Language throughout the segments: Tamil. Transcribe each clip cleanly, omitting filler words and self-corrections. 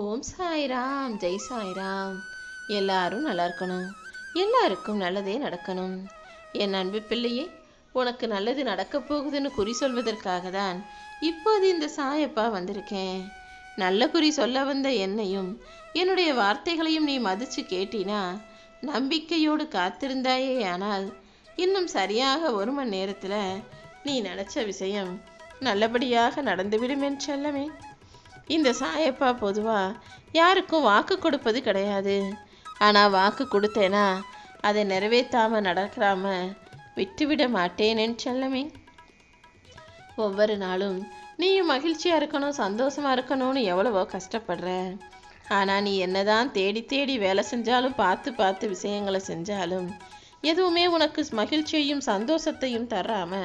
ஓம் சாய்ராம், ஜெய் சாய்ராம். எல்லாரும் நல்லா இருக்கணும், எல்லாருக்கும் நல்லதே நடக்கணும். என் அன்பு பிள்ளையே, உனக்கு நல்லது நடக்க போகுதுன்னு குறி சொல்வதற்காக தான் இப்போது இந்த சாயப்பா வந்திருக்கேன். நல்ல குறி சொல்ல வந்த என்னையும் என்னுடைய வார்த்தைகளையும் நீ மதிச்சு கேட்டினா, நம்பிக்கையோடு காத்திருந்தாயே, ஆனால் இன்னும் சரியாக 1 மணி நேரத்தில் நீ நினச்ச விஷயம் நல்லபடியாக நடந்துவிடும் என் செல்லமே. இந்த சாயப்பா பொதுவாக யாருக்கும் வாக்கு கொடுப்பது கிடையாது. ஆனால் வாக்கு கொடுத்தேனா அதை நிறைவேற்றாமல் நடக்காம விட்டுவிட மாட்டேனேன்னு செல்லமே. ஒவ்வொரு நாளும் நீயும் மகிழ்ச்சியாக இருக்கணும், சந்தோஷமாக இருக்கணும்னு எவ்வளவோ கஷ்டப்படுற. ஆனால் நீ என்னதான் தேடி தேடி வேலை செஞ்சாலும், பார்த்து பார்த்து விஷயங்களை செஞ்சாலும், எதுவுமே உனக்கு மகிழ்ச்சியையும் சந்தோஷத்தையும் தராம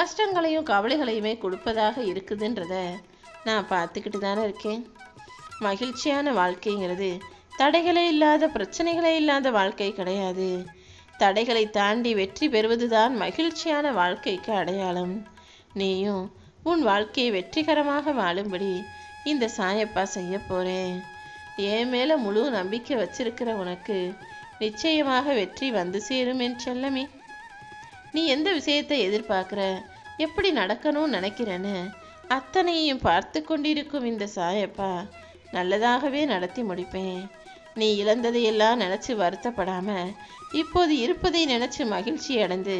கஷ்டங்களையும் கவலைகளையுமே கொடுப்பதாக இருக்குதுன்றத நான் பார்த்துக்கிட்டு தானே இருக்கேன். மகிழ்ச்சியான வாழ்க்கைங்கிறது தடைகளே இல்லாத, பிரச்சனைகளே இல்லாத வாழ்க்கை கிடையாது. தடைகளை தாண்டி வெற்றி பெறுவது தான் மகிழ்ச்சியான வாழ்க்கைக்கு அடையாளம். நீயும் உன் வாழ்க்கையை வெற்றிகரமாக வாழும்படி இந்த சாயப்பா செய்ய போகிறேன். என் மேலே முழு நம்பிக்கை வச்சிருக்கிற உனக்கு நிச்சயமாக வெற்றி வந்து சேரும் என் செல்லமே. நீ எந்த விஷயத்தை எதிர்பார்க்குற, எப்படி நடக்கணும்னு நினைக்கிறேன்னு அத்தனையும் பார்த்து கொண்டிருக்கும் இந்த சாயப்பா நல்லதாகவே நடத்தி முடிப்பேன். நீ இழந்ததையெல்லாம் நினச்சி வருத்தப்படாம இப்போது இருப்பதை நினச்சி மகிழ்ச்சி அடைந்து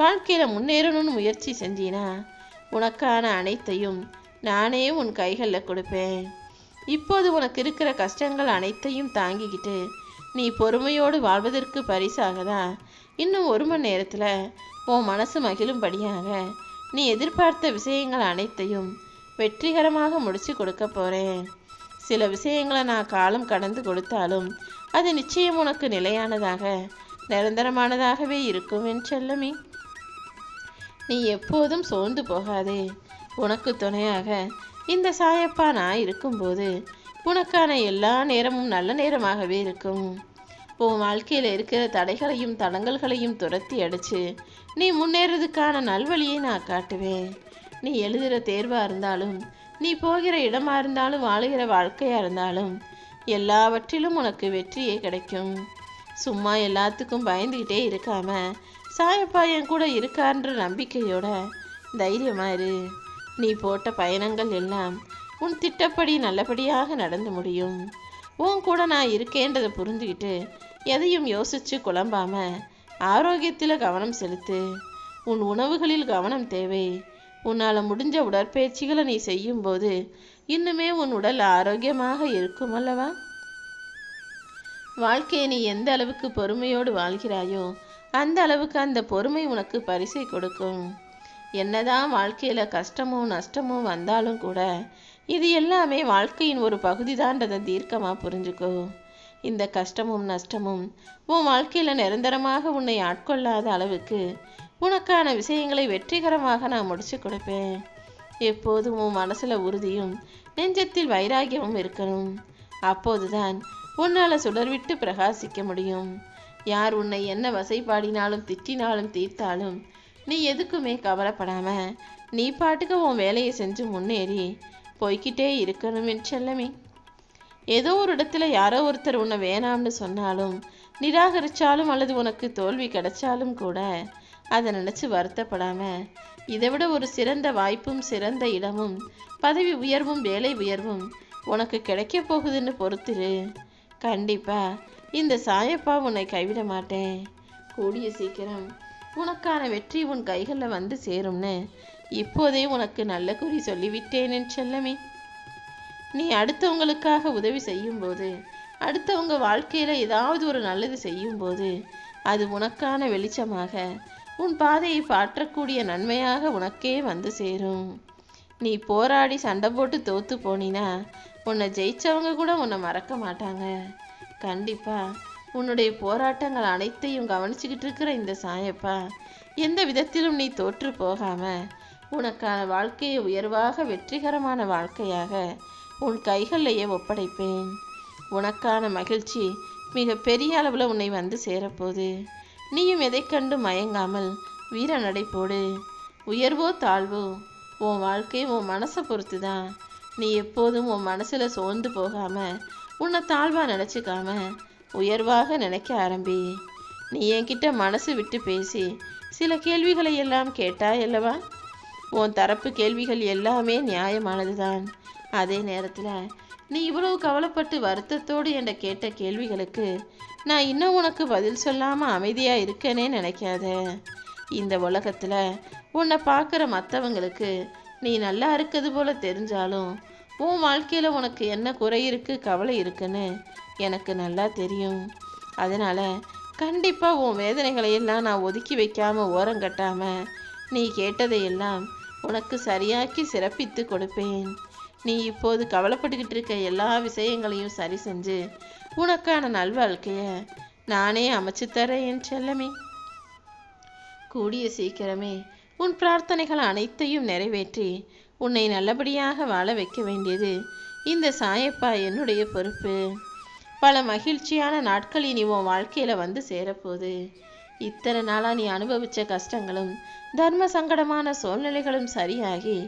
வாழ்க்கையில் முன்னேறணும்னு முயற்சி செஞ்சினா, உனக்கான அனைத்தையும் நானே உன் கைகளில் கொடுப்பேன். இப்போது உனக்கு இருக்கிற கஷ்டங்கள் அனைத்தையும் தாங்கிக்கிட்டு நீ பொறுமையோடு வாழ்வதற்கு பரிசாக தான் இன்னும் 1 மணி நேரத்தில் உன் மனசு மகிழும்படியாக நீ எதிர்பார்த்த விஷயங்கள் அனைத்தையும் வெற்றிகரமாக முடிச்சு கொடுக்க போகிறேன். சில விஷயங்களை நான் காலம் கடந்து கொடுத்தாலும் அது நிச்சயம் உனக்கு நிலையானதாக, நிரந்தரமானதாகவே இருக்கும் என் செல்லமே. நீ எப்போதும் சோர்ந்து போகாதே. உனக்கு துணையாக இந்த சாயப்பா நான் இருக்கும்போது உனக்கான எல்லா நேரமும் நல்ல நேரமாகவே இருக்கும். உன் வாழ்க்கையில் இருக்கிற தடைகளையும் தடங்கல்களையும் துரத்தி அடித்து நீ முன்னேறதுக்கான நல்வழியை நான் காட்டுவேன். நீ எழுதுகிற தேர்வாக இருந்தாலும், நீ போகிற இடமா இருந்தாலும், வாழுகிற வாழ்க்கையாக இருந்தாலும், எல்லாவற்றிலும் உனக்கு வெற்றியே கிடைக்கும். சும்மா எல்லாத்துக்கும் பயந்துக்கிட்டே இருக்காம சாயப்பா என் கூட இருக்கான்ற நம்பிக்கையோட தைரியமா இரு. நீ போட்ட பயணங்கள் எல்லாம் உன் திட்டப்படி நல்லபடியாக நடந்து முடியும். உன் கூட நான் இருக்கேன்றதை புரிஞ்சுக்கிட்டு எதையும் யோசிச்சு குழம்பாம ஆரோக்கியத்தில் கவனம் செலுத்து. உன் உணவுகளில் கவனம் தேவை. உன்னால் முடிஞ்ச உடற்பயிற்சிகளை நீ செய்யும்போது இன்னுமே உன் உடல் ஆரோக்கியமாக இருக்கும் அல்லவா? வாழ்க்கையை நீ எந்த அளவுக்கு பொறுமையோடு வாழ்கிறாயோ அந்த அளவுக்கு அந்த பொறுமை உனக்கு பரிசை கொடுக்கும். என்னதான் வாழ்க்கையில் கஷ்டமும் நஷ்டமும் வந்தாலும் கூட இது எல்லாமே வாழ்க்கையின் ஒரு பகுதி தான்றதை தீர்க்கமாக புரிஞ்சுக்கோ. இந்த கஷ்டமும் நஷ்டமும் உன் வாழ்க்கையில் நிரந்தரமாக உன்னை ஆட்கொள்ளாத அளவுக்கு உனக்கான விஷயங்களை வெற்றிகரமாக நான் முடிச்சு கொடுப்பேன். எப்போதும் உன் மனசில் உறுதியும் நெஞ்சத்தில் வைராகியமும் இருக்கணும். அப்போதுதான் உன்னால் சுடர்விட்டு பிரகாசிக்க முடியும். யார் உன்னை என்ன வசைப்பாடினாலும் திட்டினாலும் தீர்த்தாலும் நீ எதுக்குமே கவலைப்படாம நீ பாட்டுக்கு உன் வேலையை செஞ்சு முன்னேறி போய்கிட்டே இருக்கணும் என் செல்லமே. ஏதோ ஒரு இடத்துல யாரோ ஒருத்தர் உன்னை வேணாம்னு சொன்னாலும், நிராகரித்தாலும், அல்லது உனக்கு தோல்வி கிடைச்சாலும் கூட அதை நினச்சி வருத்தப்படாம இதை விட ஒரு சிறந்த வாய்ப்பும் சிறந்த இடமும் பதவி உயர்வும் வேலை உயர்வும் உனக்கு கிடைக்க போகுதுன்னு பொறுத்துரு. கண்டிப்பா இந்த சாயப்பா உன்னை கைவிட மாட்டேன். கூடிய சீக்கிரம் உனக்கான வெற்றி உன் கைகளில் வந்து சேரும்னு இப்போதே உனக்கு நல்ல குறி சொல்லிவிட்டேன் என் செல்லமே. நீ அடுத்தவங்களுக்காக உதவி செய்யும்போது, அடுத்தவங்க வாழ்க்கையில் ஏதாவது ஒரு நல்லது செய்யும்போது அது உனக்கான வெளிச்சமாக உன் பாதையை பாற்றக்கூடிய நன்மையாக உனக்கே வந்து சேரும். நீ போராடி சண்டை போட்டு தோத்து போனினா உன்னை ஜெயிச்சவங்க கூட உன்னை மறக்க மாட்டாங்க. கண்டிப்பாக உன்னுடைய போராட்டங்கள் அனைத்தையும் கவனிச்சுக்கிட்டு இருக்கிற இந்த சாயப்பா எந்த விதத்திலும் நீ தோற்று போகாம உனக்கான வாழ்க்கையை உயர்வாக வெற்றிகரமான வாழ்க்கையாக உன் கைகளிலேயே ஒப்படைப்பேன். உனக்கான மகிழ்ச்சி மிக பெரிய அளவில் உன்னை வந்து சேரப்போகுது. நீயும் எதை கண்டு மயங்காமல் வீர நடை போடு. உயர்வோ தாழ்வோ உன் வாழ்க்கை உன் மனசை பொறுத்து தான். நீ எப்போதும் உன் மனசுல சோர்ந்து போகாம, உன்னை தாழ்வா நினைச்சுக்காம உயர்வாக நினைக்க ஆரம்பி. நீ என்கிட்ட மனசு விட்டு பேசி சில கேள்விகளை எல்லாம் கேட்டாய் அல்லவா? உன் தரப்பு கேள்விகள் எல்லாமே நியாயமானதுதான். அதே நேரத்தில் நீ இவ்வளவு கவலைப்பட்டு வருத்தத்தோடு என்ற கேட்ட கேள்விகளுக்கு நான் இன்னும் உனக்கு பதில் சொல்லாமல் அமைதியாக இருக்கேனே நினைக்காத. இந்த உலகத்தில் உன்னை பார்க்குற மற்றவங்களுக்கு நீ நல்லா இருக்கிறது போல தெரிஞ்சாலும் உன் வாழ்க்கையில் உனக்கு என்ன குறை இருக்குது, கவலை இருக்குன்னு எனக்கு நல்லா தெரியும். அதனால் கண்டிப்பாக உன் வேதனைகளையெல்லாம் நான் ஒதுக்கி வைக்காமல் ஓரங்கட்டாமல் நீ கேட்டதையெல்லாம் உனக்கு சரியாக்கி சிறப்பித்து கொடுப்பேன். நீ இப்போது கவலைப்பட்டுக்கிட்டு இருக்க எல்லா விஷயங்களையும் சரி செஞ்சு உனக்கான நல்வாழ்க்கையை நானே அமைச்சு தரேன் என் செல்லமே. கூடிய சீக்கிரமே உன் பிரார்த்தனைகள் அனைத்தையும் நிறைவேற்றி உன்னை நல்லபடியாக வாழ வைக்க வேண்டியது இந்த சாயப்பா என்னுடைய பொறுப்பு. பல மகிழ்ச்சியான நாட்கள் இனி உன் வாழ்க்கையில் வந்து சேரப்போகுது. இத்தனை நாளாக நீ அனுபவித்த கஷ்டங்களும் தர்ம சங்கடமான சூழ்நிலைகளும் சரியாகி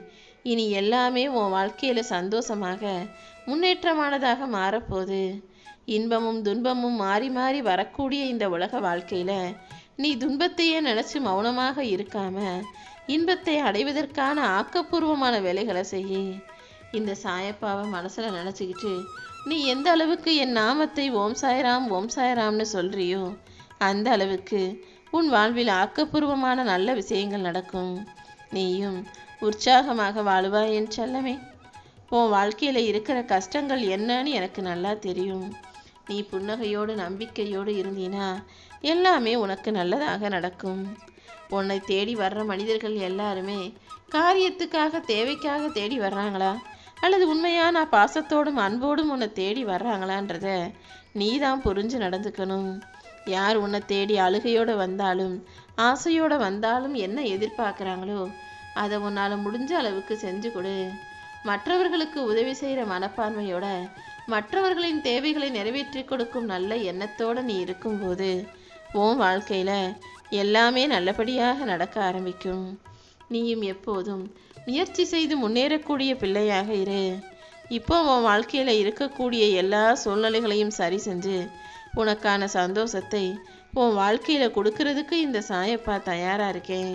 இனி எல்லாமே உன் வாழ்க்கையில் சந்தோஷமாக முன்னேற்றமானதாக மாறப்போகுது. இன்பமும் துன்பமும் மாறி மாறி வரக்கூடிய இந்த உலக வாழ்க்கையில் நீ துன்பத்தையே நினச்சி மௌனமாக இருக்காம இன்பத்தை அடைவதற்கான ஆக்கப்பூர்வமான வேலைகளை செய்ய. இந்த சாயப்பாவை மனசில் நினச்சிக்கிட்டு நீ எந்த அளவுக்கு என் நாமத்தை ஓம் சாய்ராம் ஓம் சாய்ராம்னு சொல்கிறியோ அந்த அளவுக்கு உன் வாழ்வில் ஆக்கப்பூர்வமான நல்ல விஷயங்கள் நடக்கும். நீயும் உற்சாகமாக வாழுவாய் என் செல்லமே. உன் வாழ்க்கையில் இருக்கிற கஷ்டங்கள் என்னன்னு எனக்கு நல்லா தெரியும். நீ புன்னகையோடு நம்பிக்கையோடு இருந்தீனா எல்லாமே உனக்கு நல்லதாக நடக்கும். உன்னை தேடி வர்ற மனிதர்கள் எல்லாருமே காரியத்துக்காக தேவைக்காக தேடி வர்றாங்களா அல்லது உண்மையான பாசத்தோடும் அன்போடும் உன்னை தேடி வர்றாங்களான்றத நீ தான் புரிஞ்சு நடந்துக்கணும். யார் உன்னை தேடி அழுகையோடு வந்தாலும் ஆசையோடு வந்தாலும் என்ன எதிர்பார்க்குறாங்களோ அதை உன்னால் முடிஞ்ச அளவுக்கு செஞ்சு கொடு. மற்றவர்களுக்கு உதவி செய்கிற மனப்பான்மையோட மற்றவர்களின் தேவைகளை நிறைவேற்றி கொடுக்கும் நல்ல எண்ணத்தோடு நீ இருக்கும்போது உன் வாழ்க்கையில் எல்லாமே நல்லபடியாக நடக்க ஆரம்பிக்கும். நீயும் எப்போதும் முயற்சி செய்து முன்னேறக்கூடிய பிள்ளையாக இரு. இப்போ உன் வாழ்க்கையில் இருக்கக்கூடிய எல்லா சூழ்நிலைகளையும் சரி செஞ்சு உனக்கான சந்தோஷத்தை உன் வாழ்க்கையில் கொடுக்கறதுக்கு இந்த சாயப்பா தயாராக இருக்கேன்.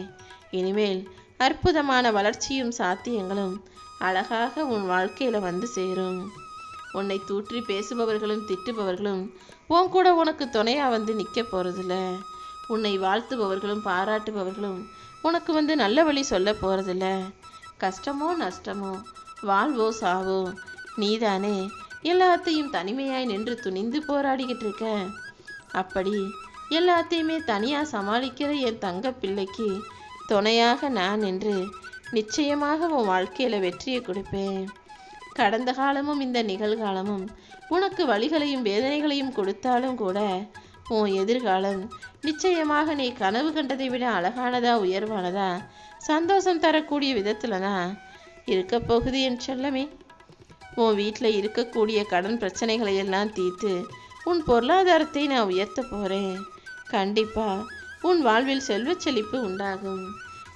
இனிமேல் அற்புதமான வளர்ச்சியும் சாத்தியங்களும் அழகாக உன் வாழ்க்கையில் வந்து சேரும். உன்னை தூற்றி பேசுபவர்களும் திட்டுபவர்களும் உன் கூட உனக்கு துணையாக வந்து நிற்க போகிறதில்ல. உன்னை வாழ்த்துபவர்களும் பாராட்டுபவர்களும் உனக்கு வந்து நல்ல வழி சொல்ல போகிறதில்ல. கஷ்டமோ நஷ்டமோ வாழ்வோ சாவோ நீதானே எல்லாத்தையும் தனிமையாய் நின்று துணிந்து போராடிக்கிட்டு இருக்க. அப்படி எல்லாத்தையுமே தனியாக சமாளிக்கிற என் தங்க பிள்ளைக்கு துணையாக நான் நின்று நிச்சயமாக உன் வாழ்க்கையில் வெற்றியை கொடுப்பேன். கடந்த காலமும் இந்த நிகழ்காலமும் உனக்கு வலிகளையும் வேதனைகளையும் கொடுத்தாலும் கூட உன் எதிர்காலம் நிச்சயமாக நீ கனவு கண்டதை விட அழகானதா உயர்வானதா சந்தோஷம் தரக்கூடிய விதத்தில் தான் இருக்க போகுது என் செல்லமே. உன் வீட்டில் இருக்கக்கூடிய கடன் பிரச்சனைகளை எல்லாம் தீர்த்து உன் பொருளாதாரத்தை நான் உயர்த்த போகிறேன். கண்டிப்பாக உன் வாழ்வில் செல்வச் செழிப்பு உண்டாகும்.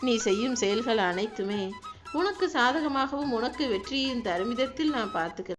நீ செய்யும் செயல்கள் அனைத்துமே உனக்கு சாதகமாகவும் உனக்கு வெற்றியின் தரும் விதத்தில் நான் பார்த்துக்கிறேன்.